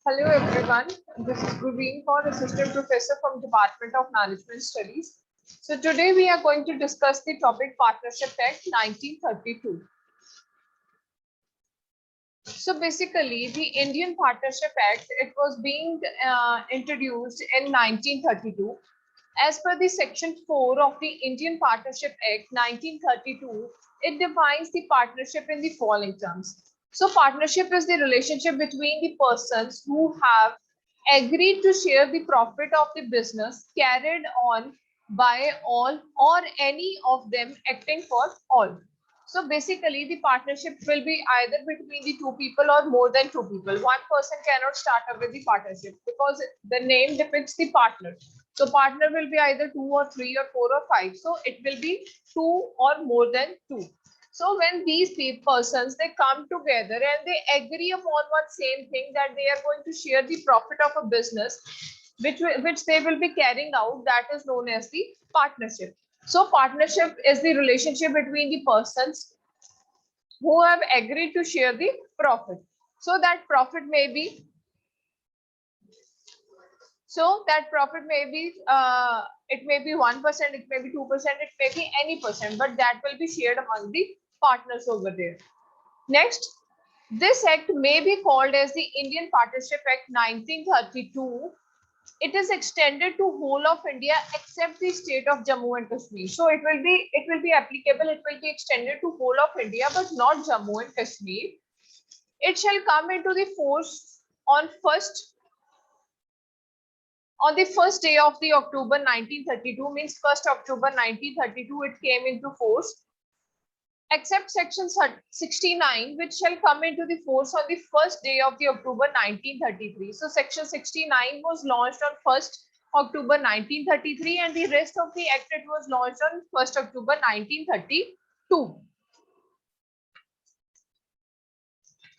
Hello everyone, this is Gurveen Kaur, Assistant Professor from Department of Management Studies. So today we are going to discuss the topic Partnership Act 1932. So basically the Indian Partnership Act, it was being introduced in 1932. As per the section 4 of the Indian Partnership Act 1932, it defines the partnership in the following terms. So partnership is the relationship between the persons who have agreed to share the profit of the business carried on by all or any of them acting for all. So basically the partnership will be either between the two people or more than two people. One person cannot start up with the partnership because the name depicts the partner. So partner will be either 2 or 3 or 4 or 5. So it will be 2 or more than 2. So when these persons, they come together and they agree upon one same thing, that they are going to share the profit of a business which they will be carrying out, that is known as the partnership. So partnership is the relationship between the persons who have agreed to share the profit. So that profit may be it may be 1%, it may be 2%, it may be any percent, but that will be shared among the partners over there. Next, this act may be called as the Indian Partnership Act 1932. It is extended to whole of India except the state of Jammu and Kashmir. So it will be applicable, it will be extended to whole of India, but not Jammu and Kashmir. It shall come into the force on the first day of the October 1932, means 1st October 1932 it came into force, except section 69, which shall come into the force on the first day of the October 1933. So section 69 was launched on 1st October 1933 and the rest of the act it was launched on 1st October 1932.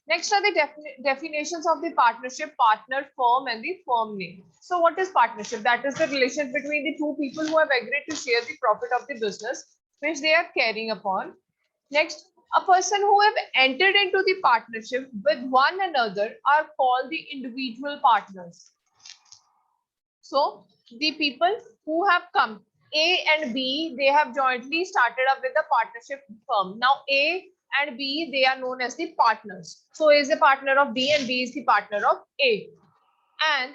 Next are the definitions of the partnership, partner, firm, and the firm name. So what is partnership? That is the relation between the two people who have agreed to share the profit of the business which they are carrying upon. Next, a person who have entered into the partnership with one another are called the individual partners. So the people who have come, A and B, they have jointly started up with a partnership firm. Now A and B, they are known as the partners. So A is a partner of B and B is the partner of A. And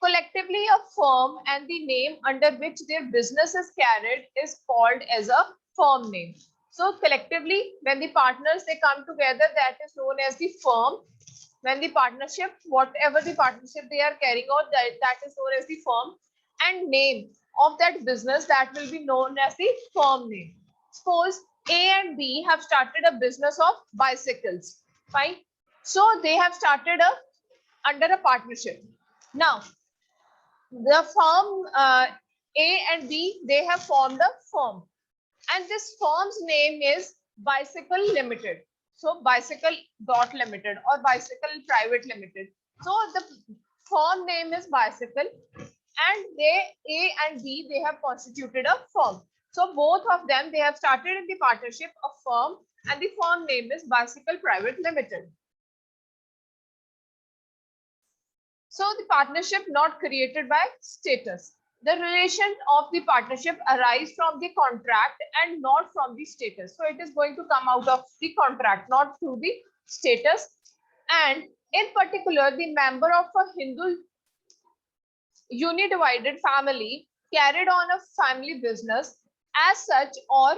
collectively a firm and the name under which their business is carried is called as a firm name. So collectively, when the partners, they come together, that is known as the firm. When the partnership, whatever the partnership they are carrying out, that is known as the firm. And name of that business, that will be known as the firm name. Suppose A and B have started a business of bicycles. Fine. So they have started under a partnership. Now, the firm A and B, they have formed a firm. And this firm's name is Bicycle Limited. So Bicycle Dot Limited or Bicycle Private Limited. So the firm name is Bicycle, and A and B, they have constituted a firm. So both of them, they have started in the partnership a firm, and the firm name is Bicycle Private Limited. So the partnership not created by status. The relation of the partnership arise from the contract and not from the status. So it is going to come out of the contract, not through the status. And in particular, the member of a Hindu unidivided family carried on a family business as such, or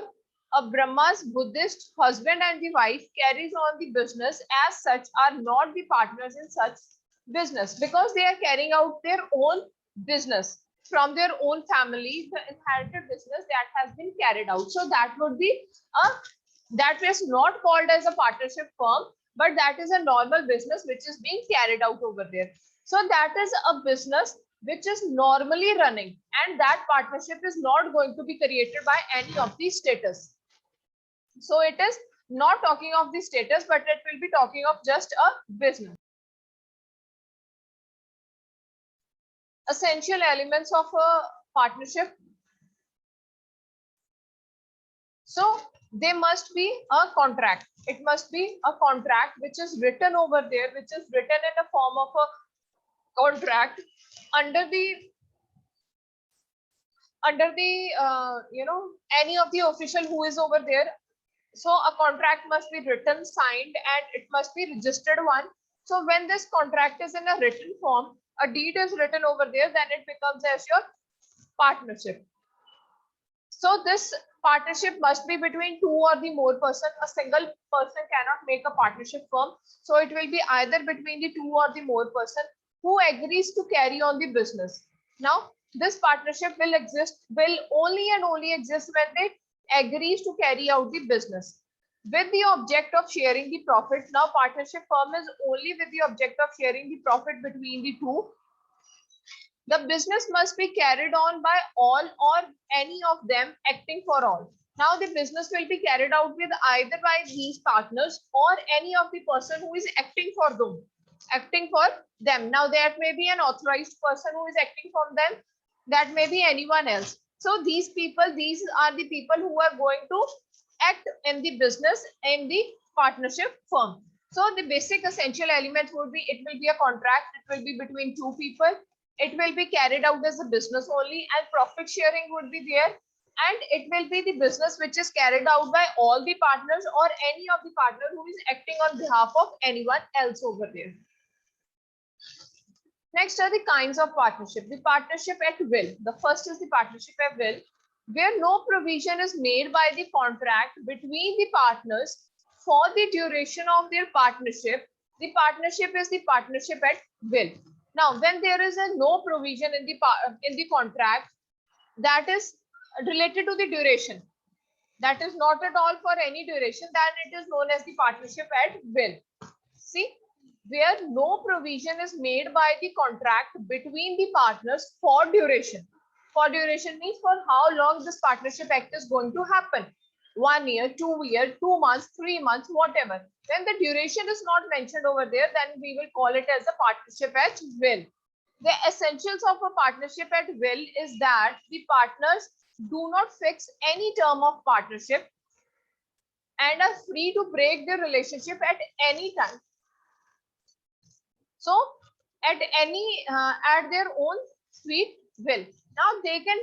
a Brahma's Buddhist husband and the wife carries on the business as such, are not the partners in such business because they are carrying out their own business from their own family, the inherited business that has been carried out. So that would be that is not called as a partnership firm, but that is a normal business which is being carried out over there. So that is a business which is normally running, and that partnership is not going to be created by any of the status. So it is not talking of the status, but it will be talking of just a business. Essential elements of a partnership. So there must be a contract. It must be a contract which is written over there, which is written in the form of a contract under the any of the official who is over there. So a contract must be written, signed, and it must be registered one. So when this contract is in a written form, a deed is written over there, then it becomes as your partnership. So this partnership must be between two or the more person. A single person cannot make a partnership firm. So it will be either between the two or the more person who agrees to carry on the business. Now, this partnership will only and only exist when they agrees to carry out the business with the object of sharing the profit. Now, partnership firm is only with the object of sharing the profit between the two. The business must be carried on by all or any of them acting for all. Now the business will be carried out with either by these partners or any of the person who is acting for them. Acting for them. Now that may be an authorized person who is acting for them. That may be anyone else. So these people, these are the people who are going to act in the business in the partnership firm. So the basic essential elements would be, it will be a contract, it will be between two people, it will be carried out as a business only, and profit sharing would be there, and it will be the business which is carried out by all the partners or any of the partner who is acting on behalf of anyone else over there. Next are the kinds of partnership. The partnership at will. The first is the partnership at will, where no provision is made by the contract between the partners for the duration of their partnership. The partnership is the partnership at will. Now, when there is a no provision in the contract that is related to the duration, that is not at all for any duration, then it is known as the partnership at will. See, where no provision is made by the contract between the partners for duration. For duration means for how long this partnership act is going to happen. 1 year, 2 years, 2 months, 3 months, whatever. When the duration is not mentioned over there, then we will call it as a partnership at will. The essentials of a partnership at will is that the partners do not fix any term of partnership and are free to break their relationship at any time. So at their own sweet will. Now they can,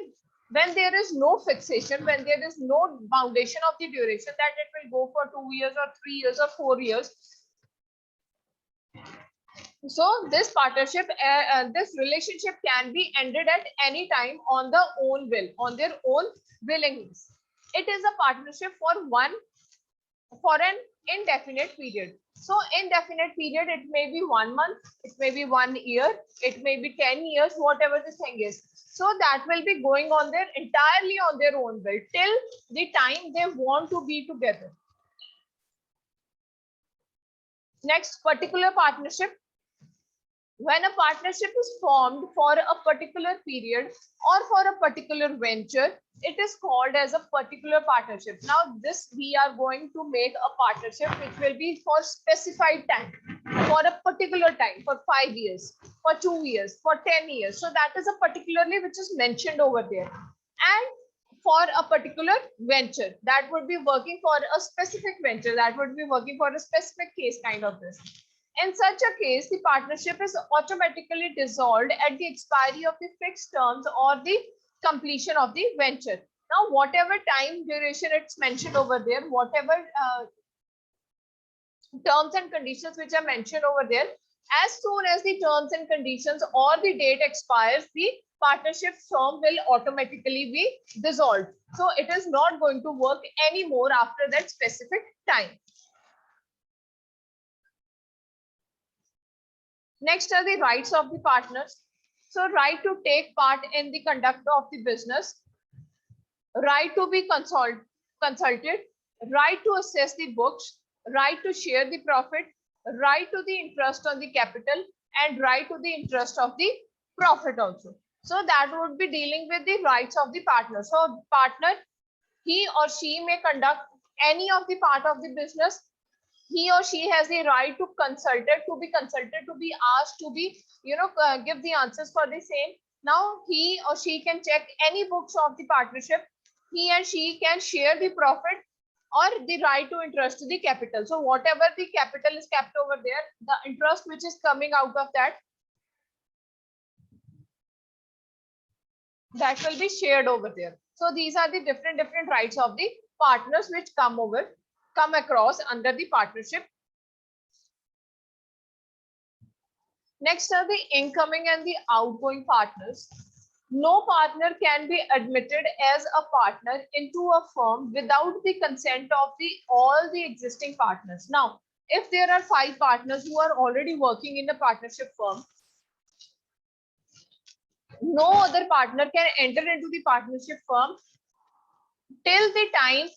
when there is no fixation, when there is no foundation of the duration that it will go for 2 years or 3 years or 4 years. So this partnership, this relationship can be ended at any time on the own will, on their own willingness. It is a partnership for an indefinite period. So indefinite period, it may be 1 month, it may be 1 year, it may be 10 years, whatever the thing is. So that will be going on there entirely on their own will till the time they want to be together. Next, particular partnership. When a partnership is formed for a particular period or for a particular venture, it is called as a particular partnership. Now, this we are going to make a partnership which will be for specified time, for a particular time, for 5 years, for 2 years, for 10 years. So that is a particularly which is mentioned over there. And for a particular venture, that would be working for a specific venture, that would be working for a specific case kind of this. In such a case, the partnership is automatically dissolved at the expiry of the fixed terms or the completion of the venture. Now, whatever time duration it's mentioned over there, whatever terms and conditions which are mentioned over there, as soon as the terms and conditions or the date expires, the partnership term will automatically be dissolved. So it is not going to work anymore after that specific time. Next are the rights of the partners. So right to take part in the conduct of the business, right to be consulted, right to assess the books, right to share the profit, right to the interest on the capital, and right to the interest of the profit also. So that would be dealing with the rights of the partner. So partner, he or she may conduct any of the part of the business. He or she has the right to be consulted, to be asked, to be, give the answers for the same. Now he or she can check any books of the partnership. He and she can share the profit or the right to interest to the capital. So whatever the capital is kept over there, the interest which is coming out of that, that will be shared over there. So these are the different rights of the partners which come across under the partnership. Next are the incoming and the outgoing partners. No partner can be admitted as a partner into a firm without the consent of all the existing partners. Now, if there are 5 partners who are already working in a partnership firm, no other partner can enter into the partnership firm till the time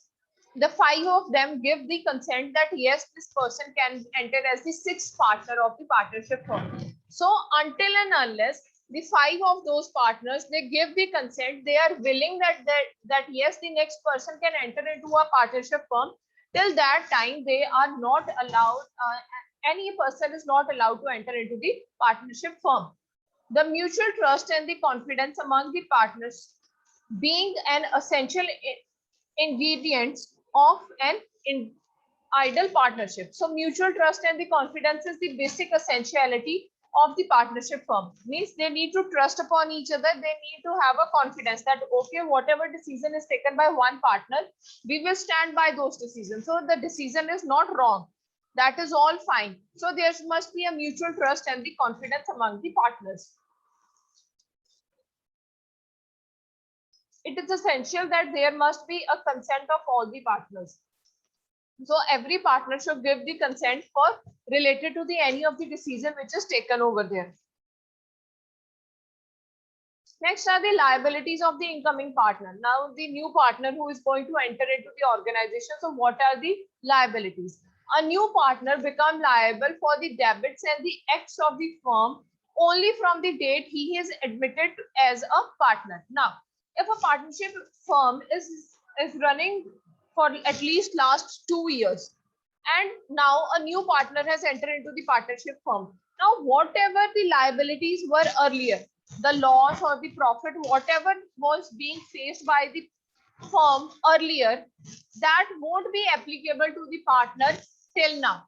the 5 of them give the consent that yes, this person can enter as the 6th partner of the partnership firm. So until and unless the 5 of those partners, they give the consent, they are willing that yes, the next person can enter into a partnership firm, till that time they are not allowed, any person is not allowed to enter into the partnership firm. The mutual trust and the confidence among the partners being an essential ingredients of an ideal partnership. So mutual trust and the confidence is the basic essentiality of the partnership firm. Means they need to trust upon each other. They need to have a confidence that okay, whatever decision is taken by one partner, we will stand by those decisions. So the decision is not wrong. That is all fine. So there must be a mutual trust and the confidence among the partners. It is essential that there must be a consent of all the partners. So every partner should give the consent for related to the any of the decision which is taken over there. Next are the liabilities of the incoming partner. Now the new partner who is going to enter into the organization. So what are the liabilities? A new partner become liable for the debits and the acts of the firm only from the date he is admitted as a partner. Now, if a partnership firm is running for at least last 2 years and now a new partner has entered into the partnership firm, now whatever the liabilities were earlier, the loss or the profit, whatever was being faced by the firm earlier, that won't be applicable to the partner till now.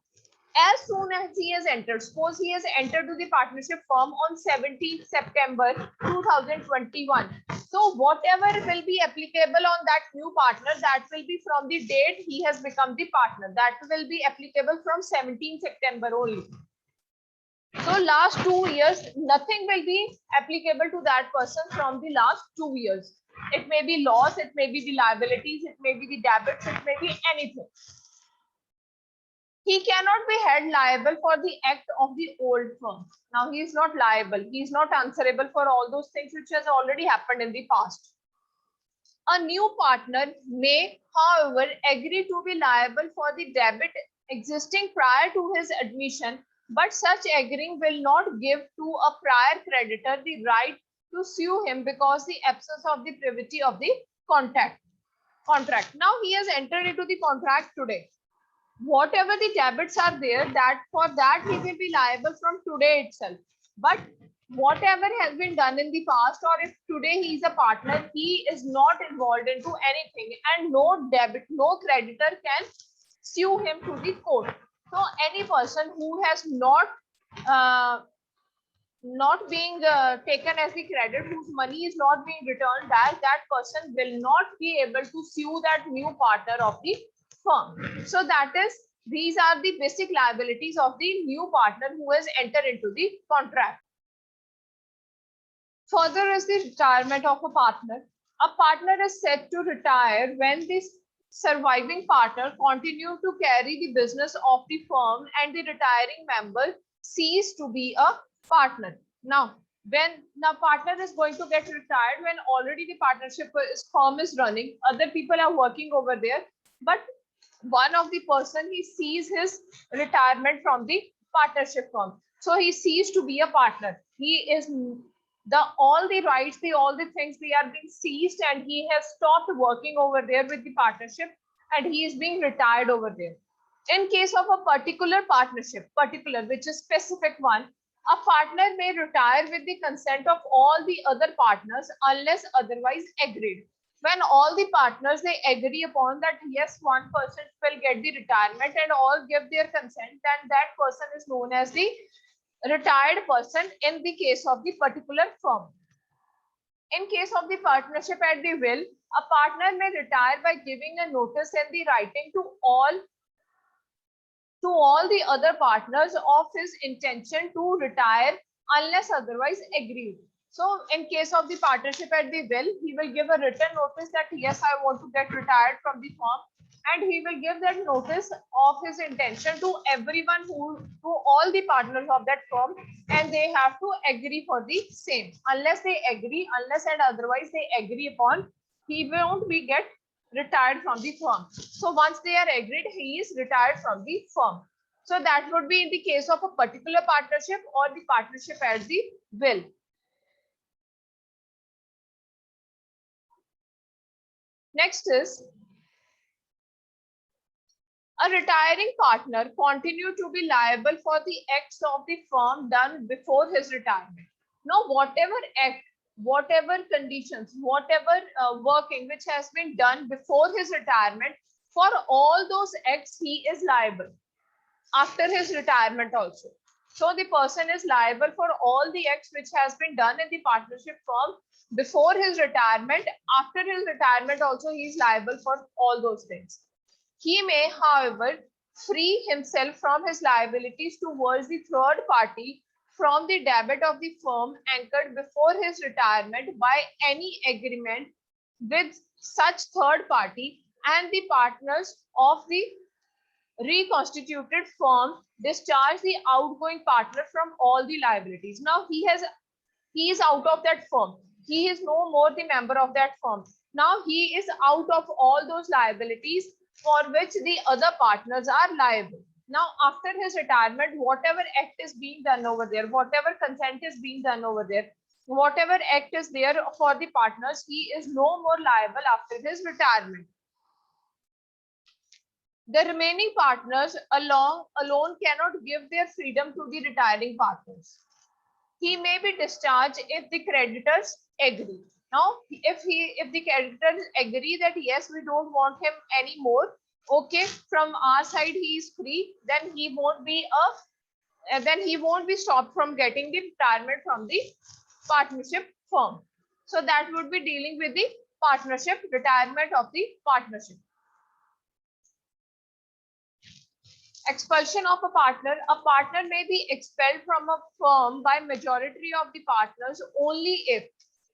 As soon as he has entered, suppose he has entered to the partnership firm on 17th September 2021. So whatever will be applicable on that new partner, that will be from the date he has become the partner. That will be applicable from 17th September only. So last 2 years, nothing will be applicable to that person from the last 2 years. It may be loss, it may be the liabilities, it may be the debits, it may be anything. He cannot be held liable for the act of the old firm. Now he is not liable. He is not answerable for all those things which has already happened in the past. A new partner may, however, agree to be liable for the debit existing prior to his admission, but such agreeing will not give to a prior creditor the right to sue him because the absence of the privity of the contract. Now he has entered into the contract today. Whatever the debits are there, that for that he will be liable from today itself. But whatever has been done in the past, or if today he is a partner, he is not involved into anything, and no creditor can sue him to the court. So any person who has not being taken as the credit, whose money is not being returned back, that person will not be able to sue that new partner of the firm. So that is, these are the basic liabilities of the new partner who has entered into the contract. Further is the retirement of a partner. A partner is said to retire when the surviving partner continue to carry the business of the firm and the retiring member cease to be a partner. Now, when the partner is going to get retired, when already the partnership firm is running, other people are working over there, but one of the person, he sees his retirement from the partnership firm, so he ceased to be a partner. He is all the rights, all the things, they are being seized, and he has stopped working over there with the partnership, and he is being retired over there. In case of a particular partnership, which is specific one, a partner may retire with the consent of all the other partners unless otherwise agreed. When all the partners, they agree upon that yes, one person will get the retirement and all give their consent, then that person is known as the retired person in the case of the particular firm. In case of the partnership at the will, a partner may retire by giving a notice in the writing to all the other partners of his intention to retire unless otherwise agreed. So in case of the partnership at the will, he will give a written notice that yes, I want to get retired from the firm, and he will give that notice of his intention to everyone to all the partners of that firm, and they have to agree for the same. Unless they agree, unless and otherwise they agree upon, he won't be get retired from the firm. So once they are agreed, he is retired from the firm. So that would be in the case of a particular partnership or the partnership at the will. Next is a retiring partner continue to be liable for the acts of the firm done before his retirement. Now, whatever act, whatever conditions, whatever working which has been done before his retirement, for all those acts, he is liable after his retirement also. So the person is liable for all the acts which has been done in the partnership firm before his retirement. After his retirement also, he is liable for all those things. He may, however, free himself from his liabilities towards the third party from the debit of the firm anchored before his retirement by any agreement with such third party, and the partners of the reconstituted firm discharge the outgoing partner from all the liabilities. Now he is out of that firm. He is no more the member of that firm. Now he is out of all those liabilities for which the other partners are liable. Now after his retirement, whatever act is being done over there, whatever consent is being done over there, whatever act is there for the partners, he is no more liable after his retirement. The remaining partners alone cannot give their freedom to the retiring partners. He may be discharged if the creditors agree. Now, if the creditors agree that yes, we don't want him anymore, okay, from our side he is free, then he won't be stopped from getting the retirement from the partnership firm. So that would be dealing with the partnership, retirement of the partnership. Expulsion of a partner may be expelled from a firm by majority of the partners only if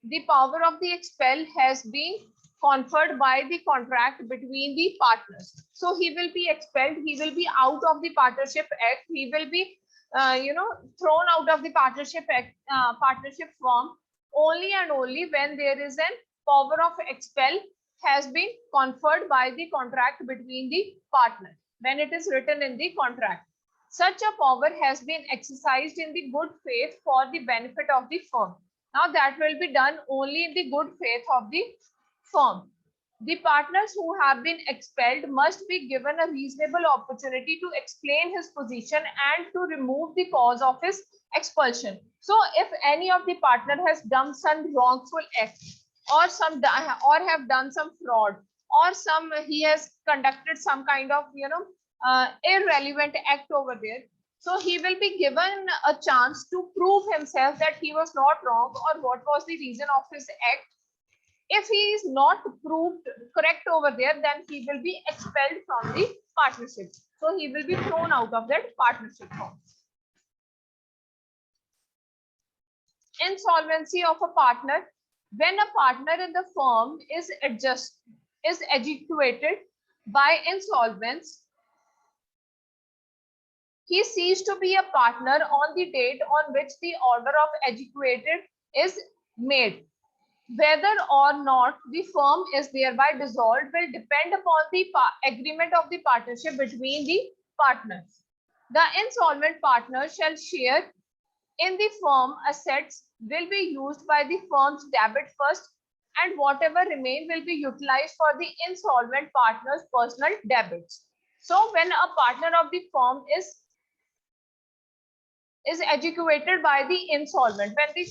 the power of the expel has been conferred by the contract between the partners. So he will be expelled, he will be out of the partnership act, he will be thrown out of the partnership act, partnership firm only and only when there is a power of expel has been conferred by the contract between the partners. When it is written in the contract, such a power has been exercised in the good faith for the benefit of the firm. Now that will be done only in the good faith of the firm. The partners who have been expelled must be given a reasonable opportunity to explain his position and to remove the cause of his expulsion. So if any of the partner has done some wrongful act or have done some fraud, or he has conducted some kind of irrelevant act over there, so he will be given a chance to prove himself that he was not wrong or what was the reason of his act. If he is not proved correct over there, then he will be expelled from the partnership. So he will be thrown out of that partnership firm. Insolvency of a partner. When a partner in the firm is executed by insolvents, he ceased to be a partner on the date on which the order of executed is made. Whether or not the firm is thereby dissolved will depend upon the agreement of the partnership between the partners. The insolvent partner shall share in the firm assets will be used by the firm's debit first, and whatever remain will be utilized for the insolvent partner's personal debits. So when a partner of the firm is executed by the insolvent, when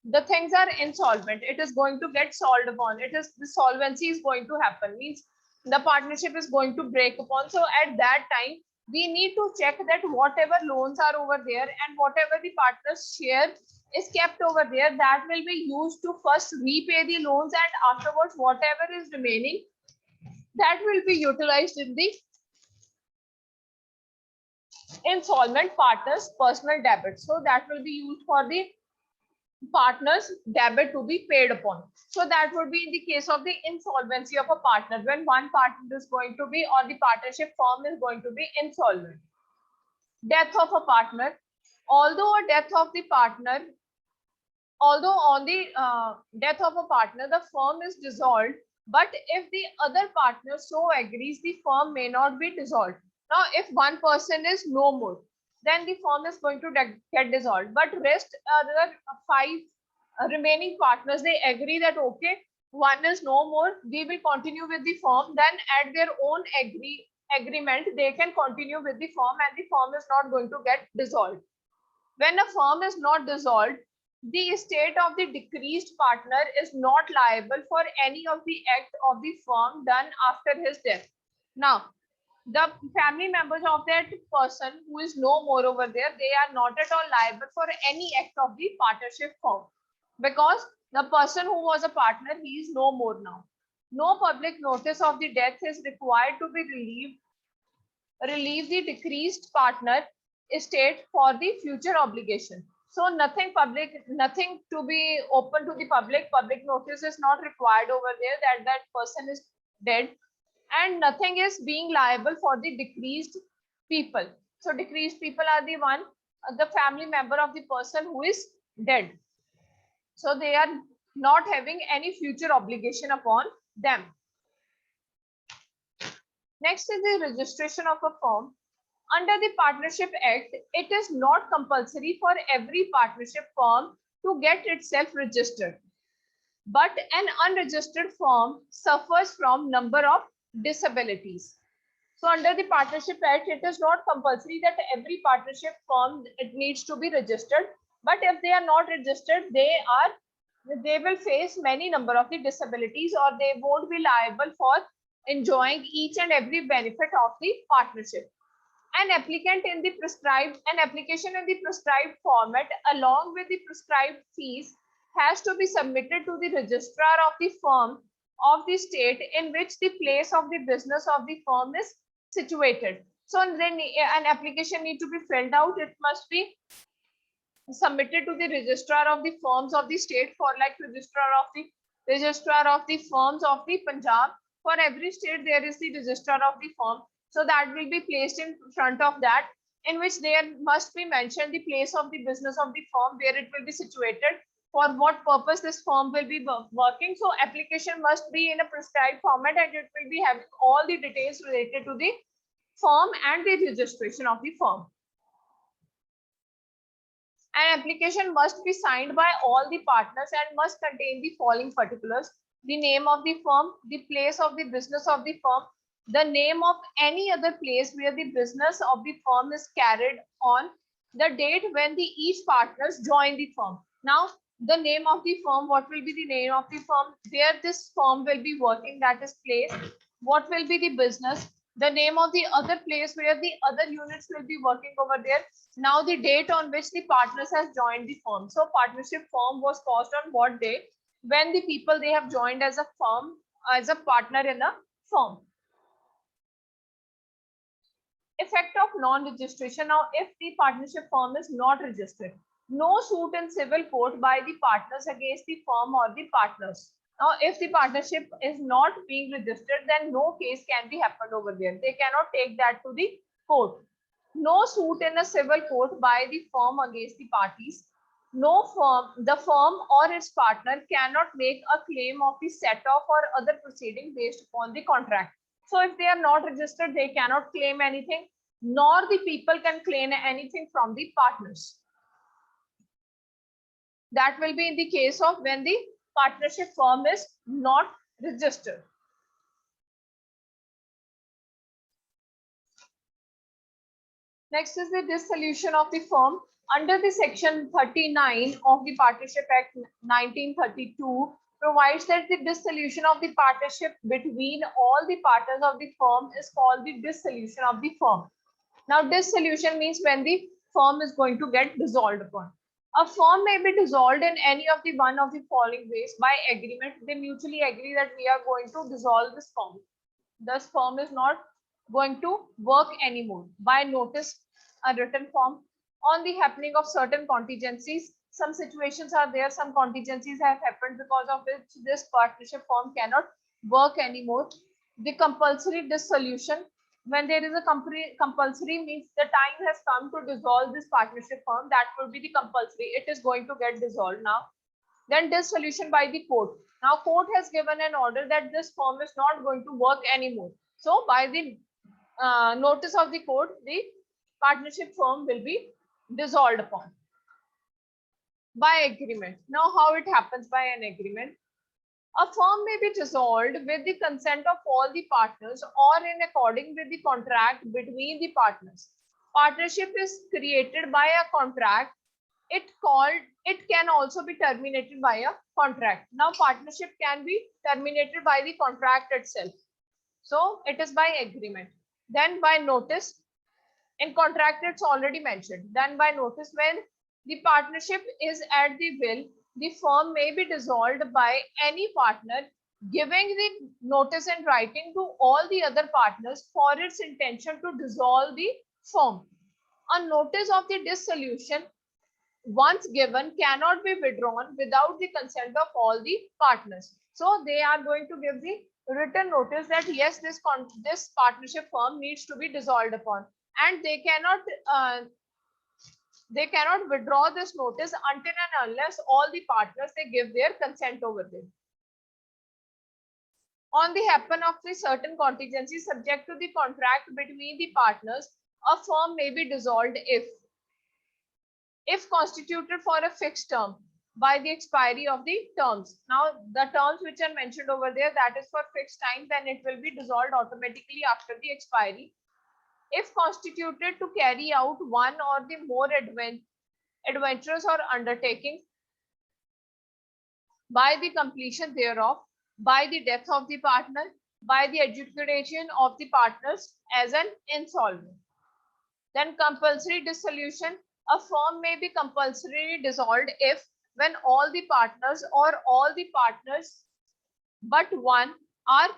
the things are insolvent, it is going to get solved upon, the solvency is going to happen, means the partnership is going to break upon. So at that time we need to check that whatever loans are over there and whatever the partners share is kept over there, that will be used to first repay the loans, and afterwards whatever is remaining, that will be utilized in the insolvent partner's personal debit. So that will be used for the partner's debit to be paid upon. So that would be in the case of the insolvency of a partner, when one partner is going to be, or the partnership firm is going to be insolvent. Death of a partner. Although a death of the partner, although on the death of a partner, the firm is dissolved, but if the other partner so agrees, the firm may not be dissolved. Now, if one person is no more, then the firm is going to get dissolved. But rest other five remaining partners, they agree that okay, one is no more, we will continue with the firm. Then at their own agreement, they can continue with the firm, and the firm is not going to get dissolved. When a firm is not dissolved, the estate of the decreased partner is not liable for any of the act of the firm done after his death. Now, the family members of that person who is no more over there, they are not at all liable for any act of the partnership firm, because the person who was a partner, he is no more now. No public notice of the death is required to be relieve the decreased partner estate for the future obligation. So nothing public, nothing to be open to the public. Public notice is not required over there that that person is dead, and nothing is being liable for the decreased people. So decreased people are the one, the family member of the person who is dead. So they are not having any future obligation upon them. Next is the registration of a firm. Under the Partnership Act, it is not compulsory for every partnership firm to get itself registered. But an unregistered firm suffers from number of disabilities. So under the Partnership Act, it is not compulsory that every partnership firm, it needs to be registered. But if they are not registered, they will face many number of the disabilities, or they won't be liable for enjoying each and every benefit of the partnership. An application in the prescribed format along with the prescribed fees has to be submitted to the registrar of the firm of the state in which the place of the business of the firm is situated. So then an application need to be filled out. It must be submitted to the registrar of the firms of the state. For like registrar of the firms of the Punjab, for every state there is the registrar of the firm. So that will be placed in front of that, in which there must be mentioned the place of the business of the firm, where it will be situated, for what purpose this firm will be working. So application must be in a prescribed format, and it will be having all the details related to the firm and the registration of the firm. An application must be signed by all the partners and must contain the following particulars: the name of the firm, the place of the business of the firm, the name of any other place where the business of the firm is carried on, the date when the each partners join the firm. Now, the name of the firm, what will be the name of the firm, where this firm will be working, that is place, what will be the business, the name of the other place where the other units will be working over there. Now, the date on which the partners has joined the firm. So, partnership firm was caused on what day? When the people, they have joined as a firm, as a partner in a firm. Effect of non-registration. Now, if the partnership firm is not registered, no suit in civil court by the partners against the firm or the partners. Now, if the partnership is not being registered, then no case can be happened over there. They cannot take that to the court. No suit in a civil court by the firm against the parties. No firm, the firm or its partner cannot make a claim of the set-off or other proceeding based upon the contract. So if they are not registered, they cannot claim anything, nor the people can claim anything from the partners. That will be in the case of when the partnership firm is not registered. Next is the dissolution of the firm. Under the section 39 of the Partnership Act 1932 provides that the dissolution of the partnership between all the partners of the firm is called the dissolution of the firm. Now, dissolution means when the firm is going to get dissolved upon. A firm may be dissolved in any of the one of the following ways. By agreement, they mutually agree that we are going to dissolve this firm. This firm is not going to work anymore. By notice, a written form. On the happening of certain contingencies, some situations are there, some contingencies have happened because of which this partnership firm cannot work anymore. The compulsory dissolution. When there is a compulsory means the time has come to dissolve this partnership firm, that will be the compulsory. It is going to get dissolved now. Then dissolution by the court. Now court has given an order that this firm is not going to work anymore. So by the notice of the court, the partnership firm will be dissolved upon. By agreement. Now how it happens by an agreement? A firm may be dissolved with the consent of all the partners or in according with the contract between the partners. Partnership is created by a contract. It can also be terminated by a contract. Now partnership can be terminated by the contract itself. So it is by agreement. Then by notice. In contract it's already mentioned. Then by notice, when the partnership is at the will, the firm may be dissolved by any partner giving the notice in writing to all the other partners for its intention to dissolve the firm. A notice of the dissolution, once given, cannot be withdrawn without the consent of all the partners. So they are going to give the written notice that yes, this partnership firm needs to be dissolved upon, and they cannot withdraw this notice until and unless all the partners they give their consent over there. On the happen of the certain contingencies subject to the contract between the partners, a firm may be dissolved if constituted for a fixed term by the expiry of the terms. Now the terms which are mentioned over there, that is for fixed time, then it will be dissolved automatically after the expiry. If constituted to carry out one or the more adventures or undertakings by the completion thereof, by the death of the partner, by the adjudication of the partners as an insolvent. Then compulsory dissolution. A firm may be compulsorily dissolved if, when all the partners or all the partners but one are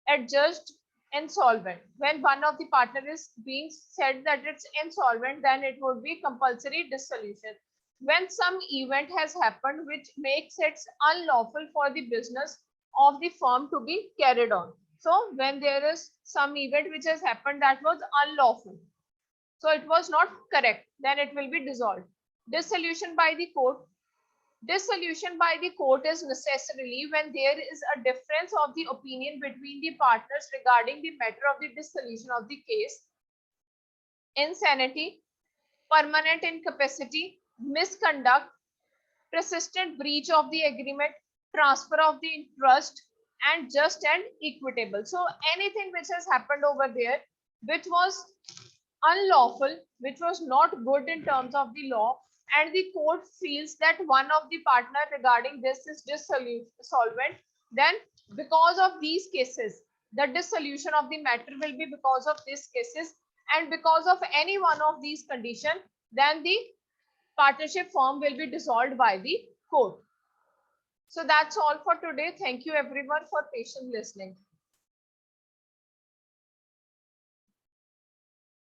adjudged insolvent. When one of the partner is being said that it's insolvent, then it would be compulsory dissolution. When some event has happened which makes it unlawful for the business of the firm to be carried on. So when there is some event which has happened that was unlawful, so it was not correct, then it will be dissolved. Dissolution by the court. Dissolution by the court is necessarily when there is a difference of the opinion between the partners regarding the matter of the dissolution of the case. Insanity, permanent incapacity, misconduct, persistent breach of the agreement, transfer of the interest, and just and equitable. So anything which has happened over there which was unlawful, which was not good in terms of the law, and the court feels that one of the partner regarding this is dissolvent, then because of these cases, the dissolution of the matter will be because of these cases, and because of any one of these conditions, then the partnership firm will be dissolved by the court. So that's all for today. Thank you everyone for patient listening.